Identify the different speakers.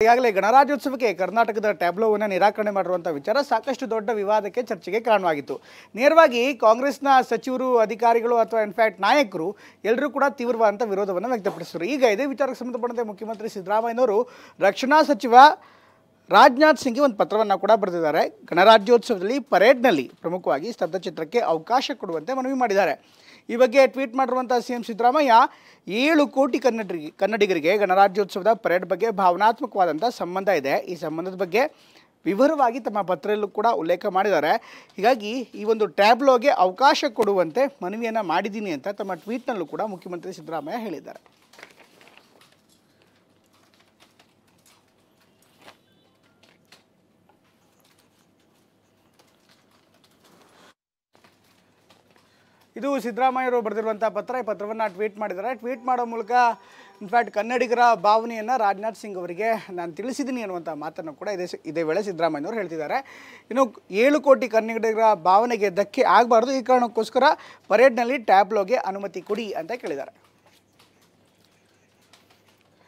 Speaker 1: ಈಗಾಗಲೇ ಗಣರಾಜ್ಯೋತ್ಸವಕ್ಕೆ ಕರ್ನಾಟಕದ ಟ್ಯಾಬ್ಲೋವನ್ನು ನಿರಾಕರಣೆ ಮಾಡಿರುವಂಥ ವಿಚಾರ ಸಾಕಷ್ಟು ದೊಡ್ಡ ವಿವಾದಕ್ಕೆ ಚರ್ಚೆಗೆ ಕಾರಣವಾಗಿತ್ತು. ನೇರವಾಗಿ ಕಾಂಗ್ರೆಸ್ನ ಸಚಿವರು, ಅಧಿಕಾರಿಗಳು ಅಥವಾ ಇನ್ಫ್ಯಾಕ್ಟ್ ನಾಯಕರು ಎಲ್ಲರೂ ಕೂಡ ತೀವ್ರವಾದಂಥ ವಿರೋಧವನ್ನು ವ್ಯಕ್ತಪಡಿಸಿದರು. ಈಗ ಇದೇ ವಿಚಾರಕ್ಕೆ ಸಂಬಂಧಪಟ್ಟಂತೆ ಮುಖ್ಯಮಂತ್ರಿ ಸಿದ್ದರಾಮಯ್ಯನವರು ರಕ್ಷಣಾ ಸಚಿವ ರಾಜನಾಥ್ ಸಿಂಗ್ಗೆ ಒಂದು ಪತ್ರವನ್ನು ಕೂಡ ಬರೆದಿದ್ದಾರೆ. ಗಣರಾಜ್ಯೋತ್ಸವದಲ್ಲಿ ಪರೇಡ್ನಲ್ಲಿ ಪ್ರಮುಖವಾಗಿ ಸ್ತಬ್ಧಚಿತ್ರಕ್ಕೆ ಅವಕಾಶ ಕೊಡುವಂತೆ ಮನವಿ ಮಾಡಿದ್ದಾರೆ. ಈ ಬಗ್ಗೆ ಟ್ವೀಟ್ ಮಾಡಿರುವಂಥ ಸಿಎಂ ಸಿದ್ದರಾಮಯ್ಯ 7 ಕೋಟಿ ಕನ್ನಡಿಗರಿಗೆ ಗಣರಾಜ್ಯೋತ್ಸವದ ಪರೇಡ್ ಬಗ್ಗೆ ಭಾವನಾತ್ಮಕವಾದಂಥ ಸಂಬಂಧ ಇದೆ. ಈ ಸಂಬಂಧದ ಬಗ್ಗೆ ವಿವರವಾಗಿ ತಮ್ಮ ಪತ್ರದಲ್ಲೂ ಕೂಡ ಉಲ್ಲೇಖ ಮಾಡಿದ್ದಾರೆ. ಹೀಗಾಗಿ ಈ ಒಂದು ಟ್ಯಾಬ್ಲೋಗೆ ಅವಕಾಶ ಕೊಡುವಂತೆ ಮನವಿಯನ್ನು ಮಾಡಿದ್ದೀನಿ ಅಂತ ತಮ್ಮ ಟ್ವೀಟ್ನಲ್ಲೂ ಕೂಡ ಮುಖ್ಯಮಂತ್ರಿ ಸಿದ್ದರಾಮಯ್ಯ ಹೇಳಿದ್ದಾರೆ. ಇದು ಸಿದ್ದರಾಮಯ್ಯವರು ಬರೆದಿರುವಂಥ ಪತ್ರ. ಈ ಪತ್ರವನ್ನು ಟ್ವೀಟ್ ಮಾಡಿದ್ದಾರೆ. ಟ್ವೀಟ್ ಮಾಡೋ ಮೂಲಕ ಇನ್ಫ್ಯಾಕ್ಟ್ ಕನ್ನಡಿಗರ ಭಾವನೆಯನ್ನು ರಾಜನಾಥ್ ಸಿಂಗ್ ಅವರಿಗೆ ನಾನು ತಿಳಿಸಿದ್ದೀನಿ ಅನ್ನುವಂಥ ಮಾತನ್ನು ಕೂಡ ಇದೇ ವೇಳೆ ಸಿದ್ದರಾಮಯ್ಯವರು ಹೇಳ್ತಿದ್ದಾರೆ. ಇನ್ನು 7 ಕೋಟಿ ಕನ್ನಡಿಗರ ಭಾವನೆಗೆ ಧಕ್ಕೆ ಆಗಬಾರ್ದು, ಈ ಕಾರಣಕ್ಕೋಸ್ಕರ ಪರೇಡ್ನಲ್ಲಿ ಟ್ಯಾಬ್ಲೋಗೆ ಅನುಮತಿ ಕೊಡಿ ಅಂತ ಕೇಳಿದ್ದಾರೆ.